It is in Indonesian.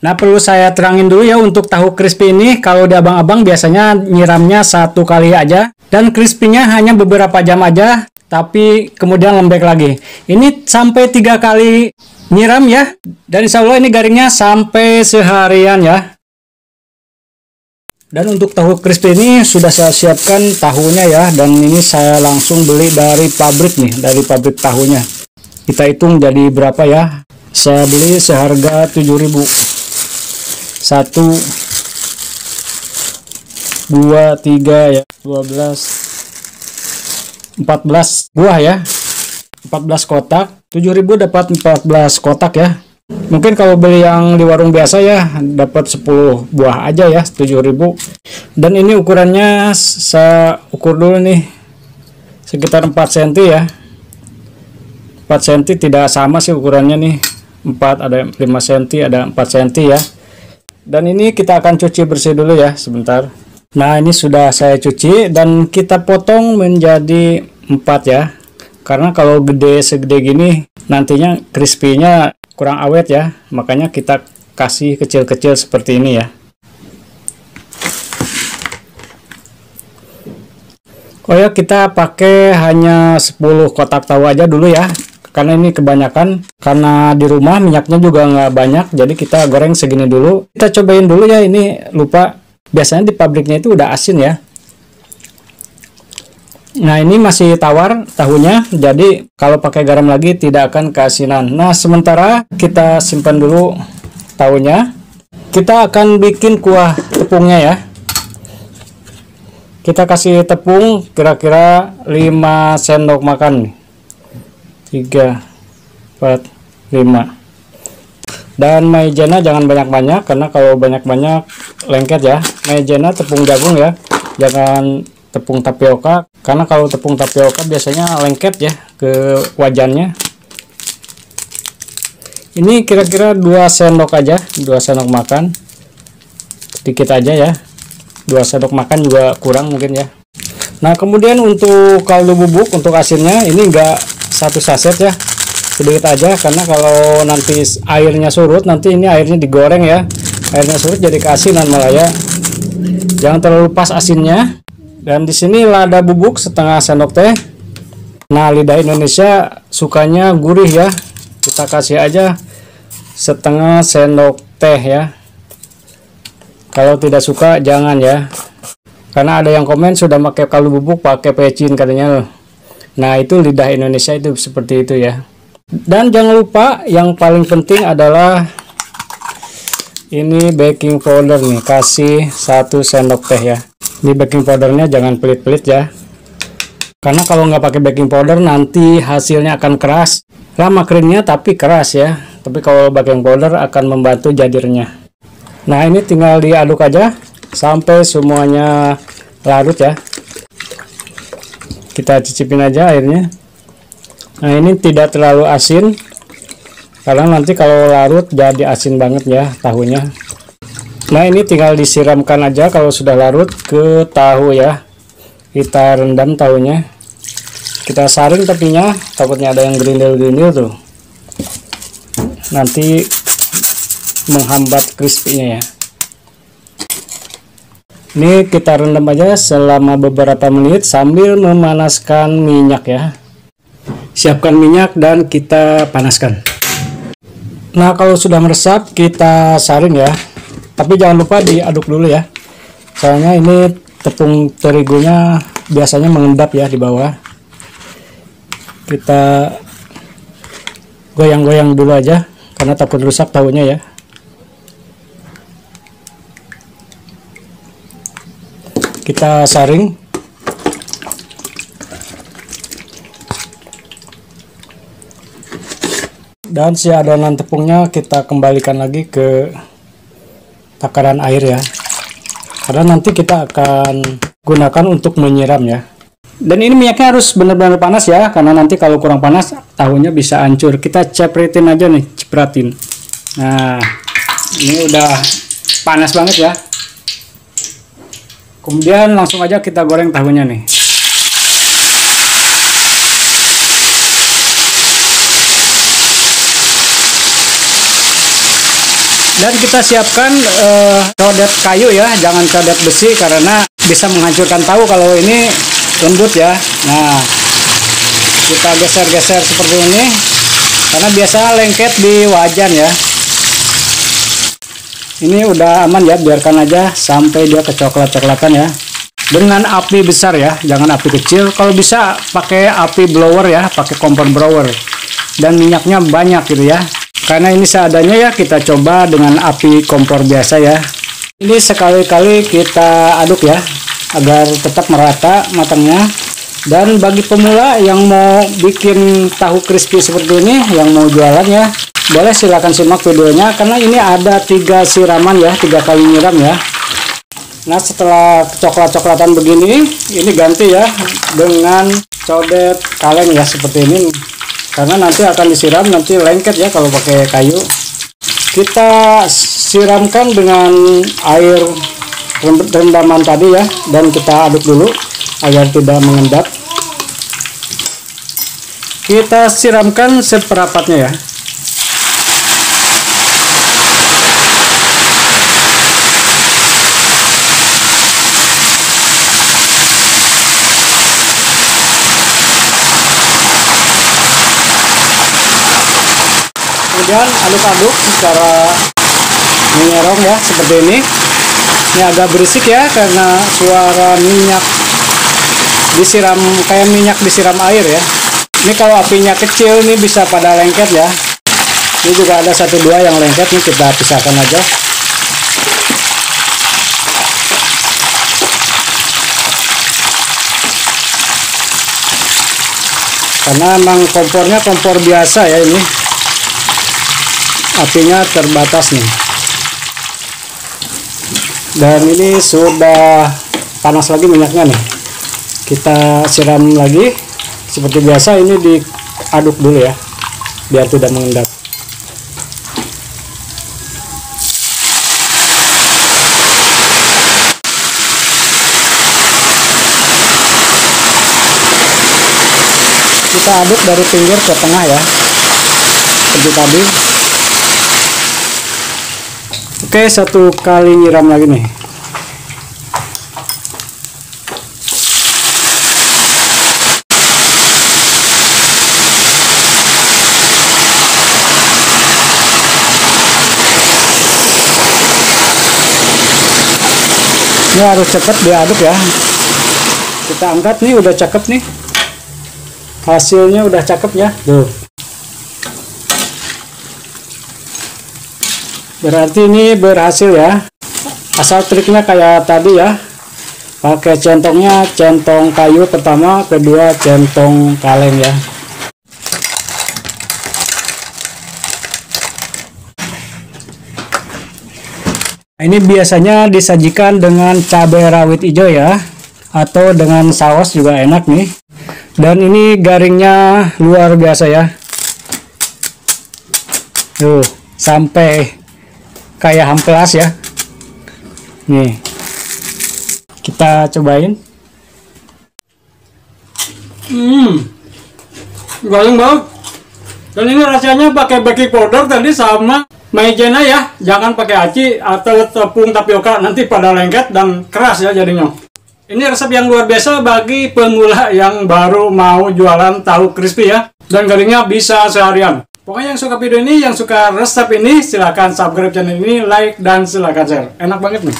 Nah, perlu saya terangin dulu ya untuk tahu crispy ini. Kalau di abang-abang biasanya nyiramnya 1 kali aja. Dan crispy-nya hanya beberapa jam aja. Tapi kemudian lembek lagi. Ini sampai 3 kali nyiram ya. Dan insya Allah ini garingnya sampai seharian ya. Dan untuk tahu crispy ini sudah saya siapkan tahunya ya. Dan ini saya langsung beli dari pabrik nih. Dari pabrik tahunya. Kita hitung jadi berapa ya. Saya beli seharga 7.000. 1, 2, 3 ya, 12, 14 buah ya, 14 kotak, 7.000 dapat 14 kotak ya. Mungkin kalau beli yang di warung biasa ya dapat 10 buah aja ya, 7.000. Dan ini ukurannya saya ukur dulu nih, sekitar 4 cm ya. 4 cm tidak sama sih ukurannya nih, 4 ada 5 cm, ada 4 cm ya. Dan ini kita akan cuci bersih dulu ya sebentar. Nah, ini sudah saya cuci dan kita potong menjadi 4 ya. Karena kalau gede segede gini nantinya crispy-nya kurang awet ya. Makanya kita kasih kecil-kecil seperti ini ya. Oh ya, kita pakai hanya 10 kotak tahu aja dulu ya. Karena ini kebanyakan, karena di rumah minyaknya juga nggak banyak, jadi kita goreng segini dulu. Kita cobain dulu ya, ini lupa, biasanya di pabriknya itu udah asin ya. Nah, ini masih tawar tahunya, jadi kalau pakai garam lagi tidak akan keasinan. Nah, sementara kita simpan dulu tahunya. Kita akan bikin kuah tepungnya ya. Kita kasih tepung kira-kira 5 sendok makan. 3, 4, 5. Dan maizena jangan banyak-banyak, karena kalau banyak-banyak lengket ya. Maizena tepung jagung ya, jangan tepung tapioka, karena kalau tepung tapioka biasanya lengket ya ke wajannya. Ini kira-kira 2 sendok aja, 2 sendok makan, sedikit aja ya. 2 sendok makan juga kurang mungkin ya. Nah, kemudian untuk kaldu bubuk, untuk asinnya ini enggak 1 saset ya, sedikit aja, karena kalau nanti airnya surut, nanti ini airnya digoreng ya, airnya surut jadi keasinan malah ya. Jangan terlalu pas asinnya. Dan di sini lada bubuk setengah sendok teh. Nah, lidah Indonesia sukanya gurih ya, kita kasih aja setengah sendok teh ya. Kalau tidak suka jangan ya, karena ada yang komen sudah pakai kaldu bubuk pakai pecin katanya. Nah, itu lidah Indonesia itu seperti itu ya. Dan jangan lupa yang paling penting adalah ini baking powder nih, kasih 1 sendok teh ya. Ini baking powdernya jangan pelit-pelit ya, karena kalau nggak pakai baking powder nanti hasilnya akan keras. Lama keringnya tapi keras ya, tapi kalau baking powder akan membantu jadirnya. Nah, ini tinggal diaduk aja sampai semuanya larut ya. Kita cicipin aja airnya. Nah, ini tidak terlalu asin, karena nanti kalau larut jadi asin banget ya tahunya. Nah, ini tinggal disiramkan aja kalau sudah larut ke tahu ya. Kita rendam tahunya. Kita saring tepinya, takutnya ada yang gerindil-gerindil tuh, nanti menghambat crispy-nya ya. Ini kita rendam aja selama beberapa menit sambil memanaskan minyak ya. Siapkan minyak dan kita panaskan. Nah, kalau sudah meresap kita saring ya. Tapi jangan lupa diaduk dulu ya. Soalnya ini tepung terigunya biasanya mengendap ya di bawah. Kita goyang-goyang dulu aja karena takut rusak tahunya ya. Kita saring. Dan si adonan tepungnya kita kembalikan lagi ke takaran air ya, karena nanti kita akan gunakan untuk menyiram ya. Dan ini minyaknya harus benar-benar panas ya, karena nanti kalau kurang panas tahunya bisa hancur. Kita cepretin aja nih, cepratin. Nah, ini udah panas banget ya. Kemudian langsung aja kita goreng tahunya nih. Dan kita siapkan codet kayu ya, jangan codet besi karena bisa menghancurkan tahu kalau ini lembut ya. Nah, kita geser-geser seperti ini karena biasa lengket di wajan ya. Ini udah aman ya, biarkan aja sampai dia kecoklat-coklatan ya. Dengan api besar ya, jangan api kecil. Kalau bisa pakai api blower ya, pakai kompor blower. Dan minyaknya banyak gitu ya. Karena ini seadanya ya, kita coba dengan api kompor biasa ya. Ini sekali-kali kita aduk ya, agar tetap merata matangnya. Dan bagi pemula yang mau bikin tahu crispy seperti ini, yang mau jualan ya, boleh silahkan simak videonya. Karena ini ada 3 siraman ya, 3 kali nyiram ya. Nah, setelah coklat-coklatan begini, ini ganti ya dengan codet kaleng ya, seperti ini. Karena nanti akan disiram, nanti lengket ya kalau pakai kayu. Kita siramkan dengan air rendaman tadi ya, dan kita aduk dulu agar tidak mengendap. Kita siramkan seperempatnya ya. Kemudian aduk-aduk secara menyerong ya, seperti ini. Ini agak berisik ya karena suara minyak disiram, kayak minyak disiram air ya. Ini kalau apinya kecil nih bisa pada lengket ya. Ini juga ada 1-2 yang lengket nih, kita pisahkan aja. Karena emang kompornya kompor biasa ya ini. Apinya terbatas nih, dan ini sudah panas lagi minyaknya nih. Kita siram lagi seperti biasa, ini diaduk dulu ya biar tidak mengendap. Kita aduk dari pinggir ke tengah ya, seperti tadi. Oke, 1 kali nyiram lagi nih. Ini harus cepat diaduk ya. Kita angkat nih, udah cakep nih. Hasilnya udah cakep ya. Tuh. Berarti ini berhasil ya. Asal triknya kayak tadi ya, pakai centongnya centong kayu pertama, kedua centong kaleng ya. Ini biasanya disajikan dengan cabai rawit hijau ya, atau dengan saus juga enak nih. Dan ini garingnya luar biasa ya. Tuh, sampai kayak amplas ya. Nih, kita cobain. Garing banget. Dan ini rasanya pakai baking powder tadi sama maizena ya. Jangan pakai aci atau tepung tapioka, nanti pada lengket dan keras ya jadinya. Ini resep yang luar biasa bagi pemula yang baru mau jualan tahu crispy ya. Dan garingnya bisa seharian. Pokoknya yang suka video ini, yang suka resep ini, silahkan subscribe channel ini, like, dan silahkan share. Enak banget nih.